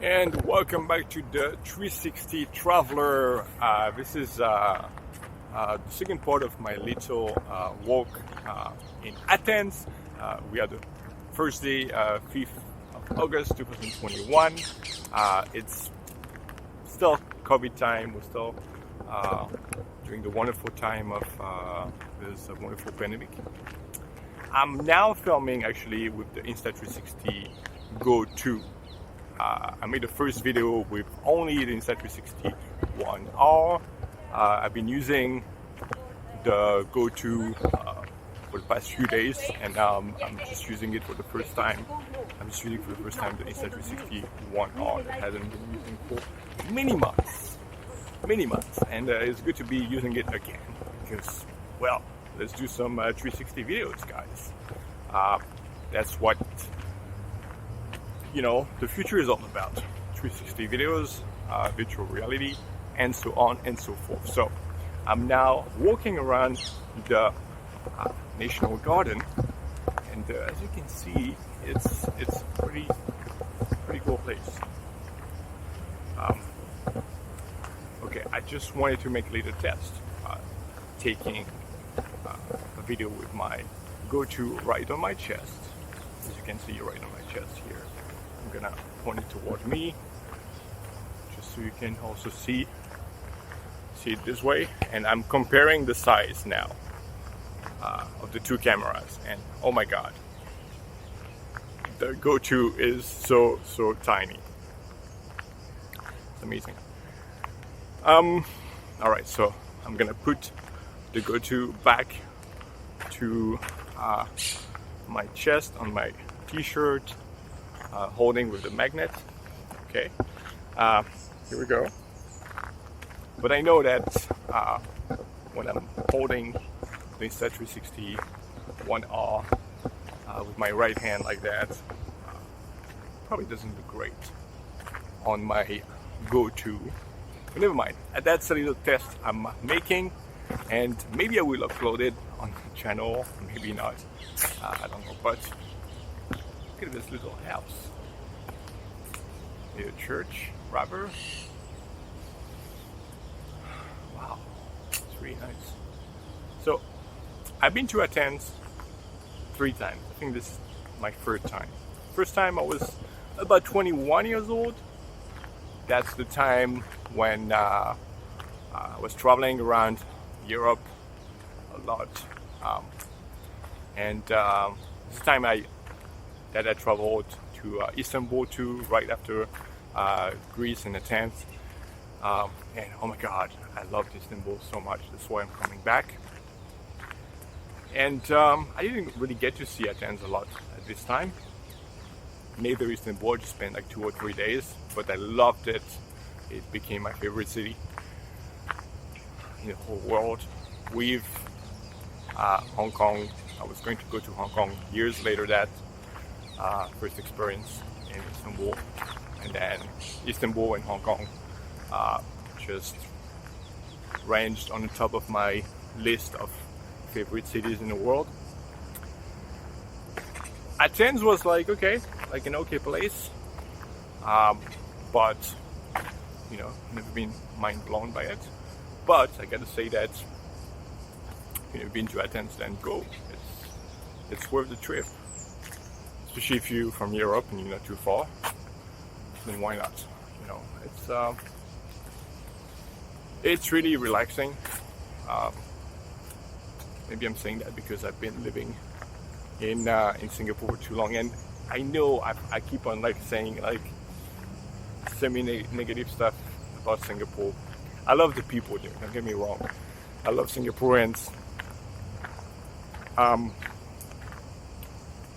And welcome back to the 360 Traveler. This is the second part of my little walk in Athens. We are the first day, 5th of August 2021. It's still COVID time. We're still during the wonderful time of this wonderful pandemic. I'm now filming actually with the Insta360 Go 2. I made the first video with only the Insta360 1R. I've been using the Go 2 for the past few days, and now I'm just using it for the first time. I'm just using for the first time the Insta360 1R that I hadn't been using for many months, and it's good to be using it again because, well, let's do some 360 videos, guys. That's what the future is all about. 360 videos, virtual reality, and so on and so forth. So I'm now walking around the National Garden, and as you can see, it's a pretty cool place. Okay, I just wanted to make a little test, taking a video with my Go 2 right on my chest. As you can see, right on my chest here. I'm gonna point it toward me, just so you can also see it this way. And I'm comparing the size now of the two cameras, and oh my god, the Go 2 is so tiny. It's amazing. All right, so I'm gonna put the Go 2 back to my chest on my t-shirt, holding with the magnet. Okay, here we go. But I know that when I'm holding the Insta360 1R with my right hand like that, probably doesn't look great on my Go 2. But never mind. That's a little test I'm making, and maybe I will upload it on the channel, maybe not. I don't know, but look at this little house. A church, rather. Wow, it's really nice. So, I've been to Athens 3 times. I think this is my third time. First time I was about 21 years old. That's the time when I was traveling around Europe a lot. And this time I traveled to Istanbul too, right after Greece and Athens. And oh my god, I loved Istanbul so much. That's why I'm coming back. And I didn't really get to see Athens a lot at this time. Neither Istanbul. I just spent like 2 or 3 days, but I loved it. It became my favorite city in the whole world. With Hong Kong, I was going to go to Hong Kong years later. That first experience in Istanbul, and then Istanbul and Hong Kong just ranged on the top of my list of favorite cities in the world. Athens was like an okay place, but never been mind blown by it. But I gotta say that if you've been to Athens, then go. It's worth the trip. Especially if you're from Europe and you're not too far, then why not? It's really relaxing. Maybe I'm saying that because I've been living in Singapore for too long, and I know I keep on saying semi-negative stuff about Singapore. I love the people there. Don't get me wrong. I love Singaporeans.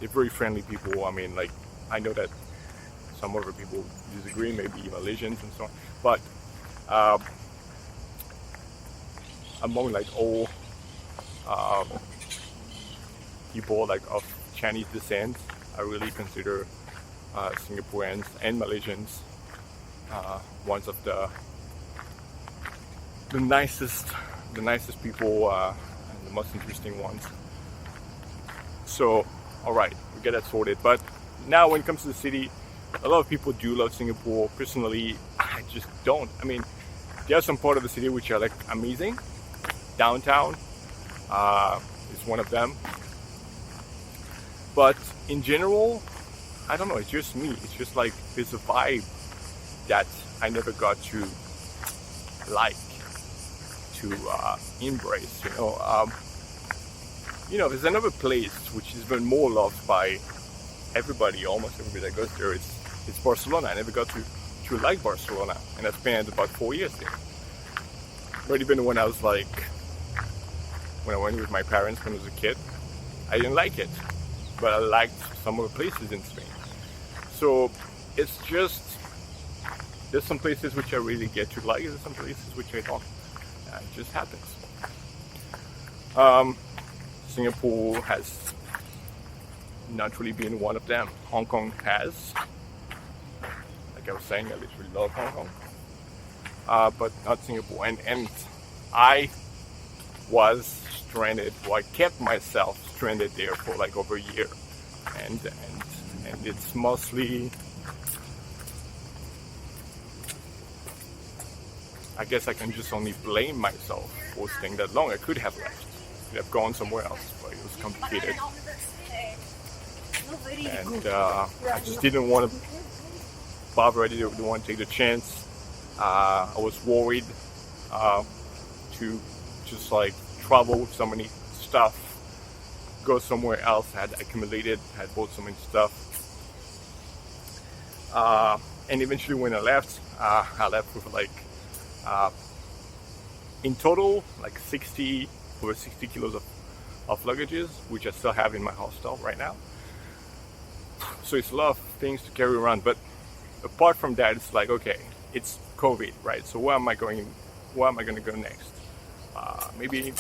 They're very friendly people. I mean, I know that some other people disagree, maybe Malaysians and so on. But among all people of Chinese descent, I really consider Singaporeans and Malaysians ones of the nicest people and the most interesting ones. So, all right, we get that sorted. But now, when it comes to the city, A lot of people do love Singapore. Personally, I just don't. I mean, there are some part of the city which are like amazing. Downtown is one of them. But in general, I don't know, it's just me. It's just like there's a vibe that I never got to like, to embrace, there's another place which is even more loved by everybody, almost everybody that goes there. It's Barcelona. I never got to like Barcelona, and I spent about 4 years there. But even when I was like, when I went with my parents when I was a kid, I didn't like it, but I liked some of the places in Spain. So it's just, there's some places which I really get to like, there's some places which I don't. It just happens. Singapore has not really been one of them. Hong Kong has. Like I was saying, I literally love Hong Kong. But not Singapore. And I was stranded, I kept myself stranded there for like over a year. And it's mostly, I guess I can just only blame myself for staying that long. I could have left. I could have gone somewhere else, but it was complicated. And I just didn't want to bother. I didn't want to take the chance. I was worried to just like travel with so many stuff, go somewhere else. I had accumulated, had bought so many stuff. And eventually when I left with like, in total, like over 60 kilos of luggages, which I still have in my hostel right now. So it's a lot of things to carry around. But apart from that, it's like, okay, it's COVID, right? So where am I going to go next? Maybe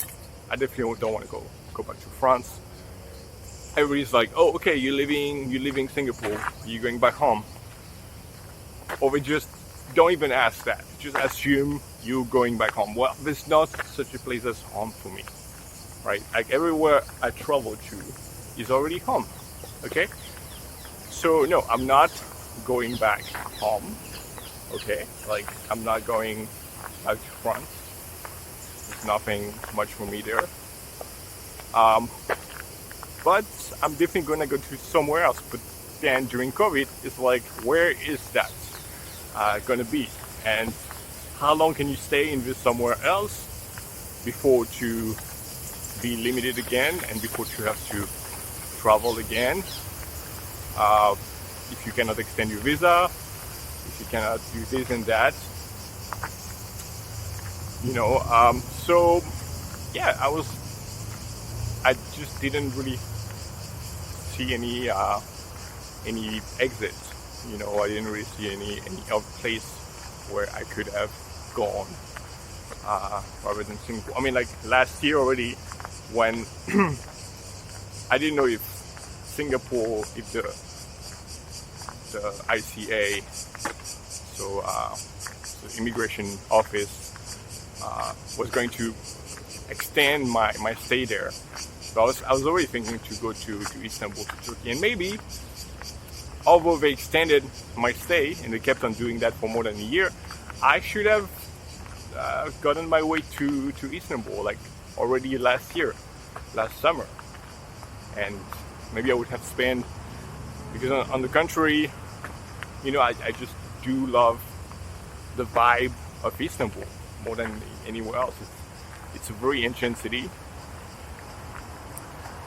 I definitely don't want to go back to France. Everybody's like, oh, okay, you're leaving Singapore, you're going back home. Or they just don't even ask that. Just assume you're going back home. Well, there's not such a place as home for me, right? Like everywhere I travel to is already home, okay? So no, I'm not going back home, okay? Like I'm not going back to France. There's nothing much for me there. But I'm definitely gonna go to somewhere else. But then during COVID, it's like, where is that gonna be? And how long can you stay in this somewhere else before to be limited again and before to have to travel again? If you cannot extend your visa, if you cannot do this and that, so yeah, I just didn't really see any exit. I didn't really see any other place where I could have gone rather than Singapore. I mean, like last year already, when I didn't know if Singapore, if the ICA, so the immigration office, was going to extend my stay there. So I was already thinking to go to Istanbul, to Turkey, and maybe, although they extended my stay and they kept on doing that for more than a year, I should have gotten my way to Istanbul like already last summer, and maybe I would have spent, because on the contrary, I just do love the vibe of Istanbul more than anywhere else. It's a very ancient city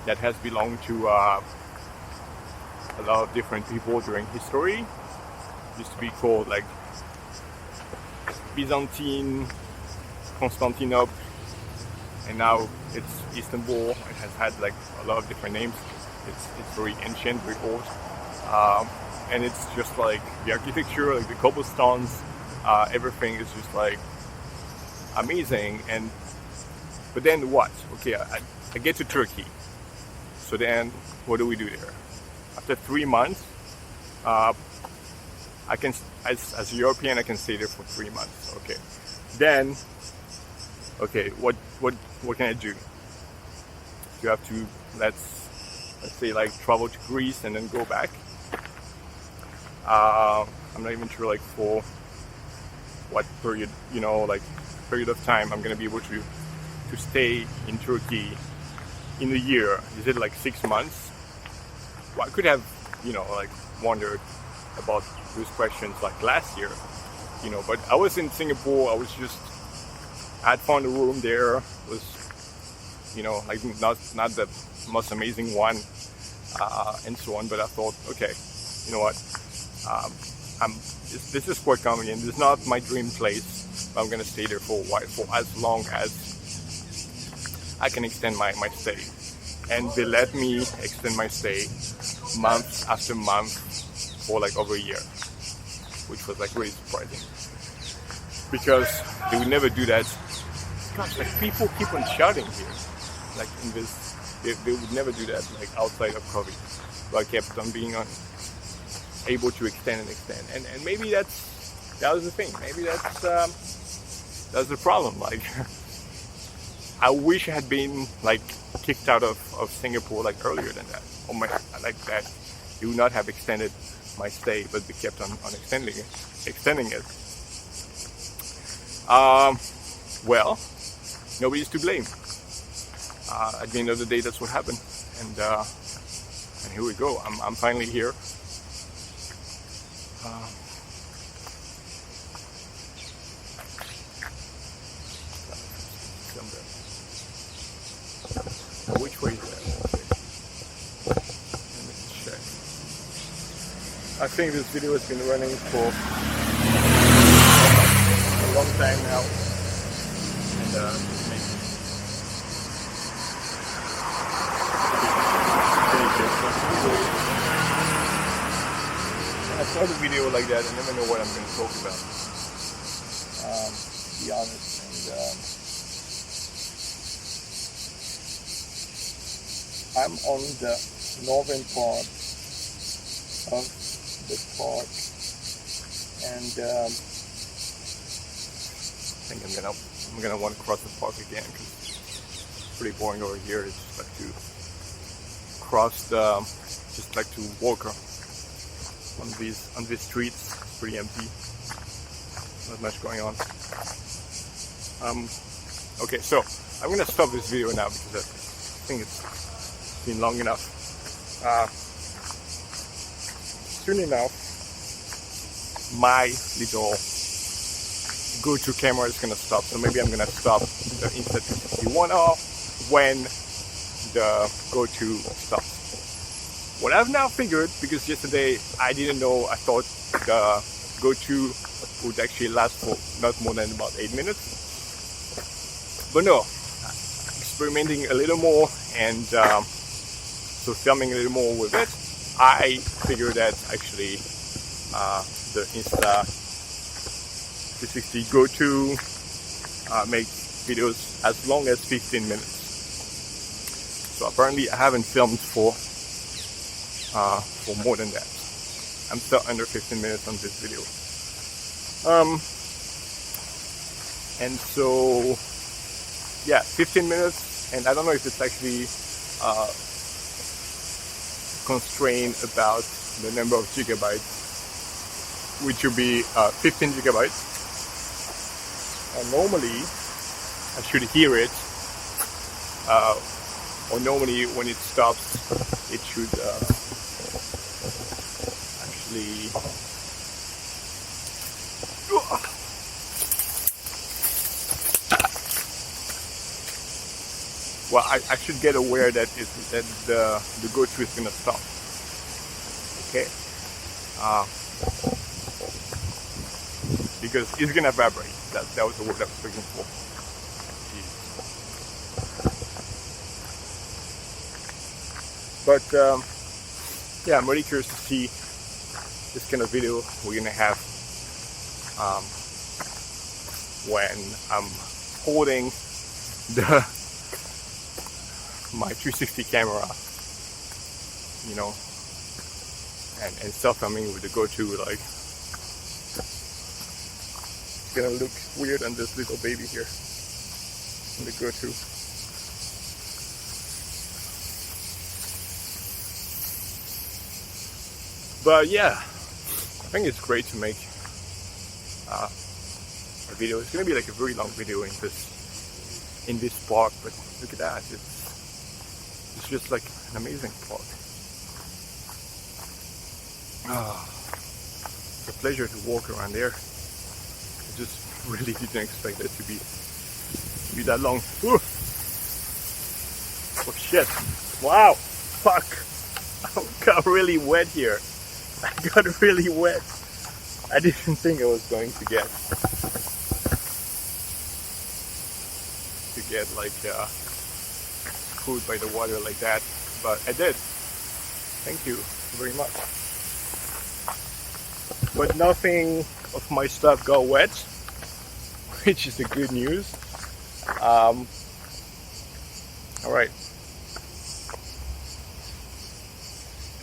that has belonged to a lot of different people during history. It used to be called like Byzantine, Constantinople, and now it's Istanbul. It has had like a lot of different names. It's very ancient, very old, and it's just like the architecture, like the cobblestones, everything is just like amazing. But then what? Okay, I get to Turkey. So then, what do we do there? After 3 months, I can, as a European, I can stay there for 3 months. Okay. Then, okay, what can I do? You have to, let's say, like travel to Greece and then go back. I'm not even sure like for what period, period of time I'm gonna be able to stay in Turkey in a year. Is it like 6 months? Well, I could have, wondered about those questions like last year, but I was in Singapore. I had found a room there. It was, not the most amazing one, and so on. But I thought, okay, you know what? This is quite convenient. This is not my dream place, but I'm gonna stay there for a while, for as long as I can extend my stay. And they let me extend my stay month after month for like over a year, which was like really surprising, because they would never do that. Gosh, like people keep on shouting here, like in this, they would never do that like outside of COVID. So I kept on being able to extend, and maybe that was the thing. Maybe that's the problem. Like I wish I had been like kicked out of Singapore like earlier than that, or like that. It would not have extended my stay, but they kept on extending it. Well, nobody's to blame. At the end of the day, that's what happened, and here we go. I'm finally here. Which way is that? Okay. Let me check. I think this video has been running for a long time now, and I saw the video like that. I never know what I'm going to talk about. To be honest, and I'm on the northern part of the park, and I think I'm gonna want to cross the park again, because it's pretty boring over here. It's just like to cross just like to walk on these streets. It's pretty empty. Not much going on. Okay, so I'm gonna stop this video now, because I think it's been long enough. Soon enough, my little go-to camera is gonna stop, so maybe I'm gonna stop the Insta360 off when the go-to stops. What I've now figured, because yesterday I didn't know, I thought the go-to would actually last for not more than about 8 minutes, but no, experimenting a little more, and so filming a little more with it, I figured that actually the Insta360 go-to makes videos as long as 15 minutes. So apparently I haven't filmed for more than that. I'm still under 15 minutes on this video. And so yeah, 15 minutes, and I don't know if it's actually constrained about the number of gigabytes, which will be 15 gigabytes. And normally I should hear it, or normally when it stops, it should actually. Well, I should get aware that the go-to is gonna stop. Okay, because it's gonna vibrate. That was the word I was looking for. But yeah, I'm really curious to see this kind of video we're gonna have when I'm holding my 360 camera, you know, and self-filming with the go-to. Like, it's gonna look weird on this little baby here in the go-to. But yeah, think it's great to make a video. It's gonna be like a very long video in this park, but look at that. It's just like an amazing park. It's a pleasure to walk around there. I just really didn't expect it to be that long. Ooh. Oh shit! Wow! Fuck! I got really wet here. I got really wet. I didn't think I was going to get like food by the water like that, but I did. Thank you very much. But nothing of my stuff got wet, which is the good news. All right.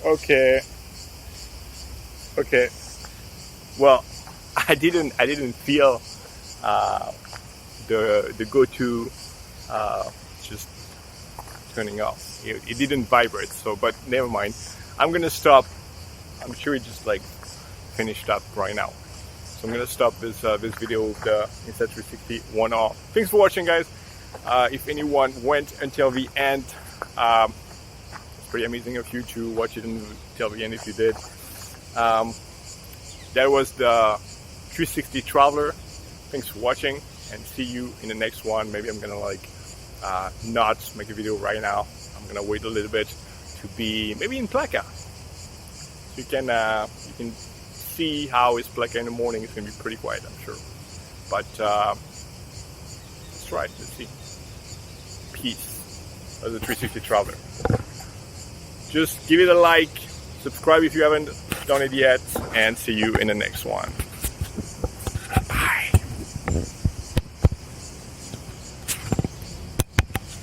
Okay. Well, I didn't feel the go-to just turning off. It didn't vibrate. So, but never mind. I'm gonna stop. I'm sure it just like finished up right now. So I'm gonna stop this video with the Insta360 one off. Thanks for watching, guys. If anyone went until the end, it's pretty amazing of you to watch it until the end if you did. That was the 360 Traveler. Thanks for watching, and see you in the next one. Maybe I'm gonna like not make a video right now. I'm gonna wait a little bit to be maybe in Plaka. So you can see how it's Plaka in the morning. It's gonna be pretty quiet, I'm sure. But let's try it. Let's see. Peace. That's the 360 Traveler. Just give it a like, subscribe if you haven't done it yet, and see you in the next one. Bye.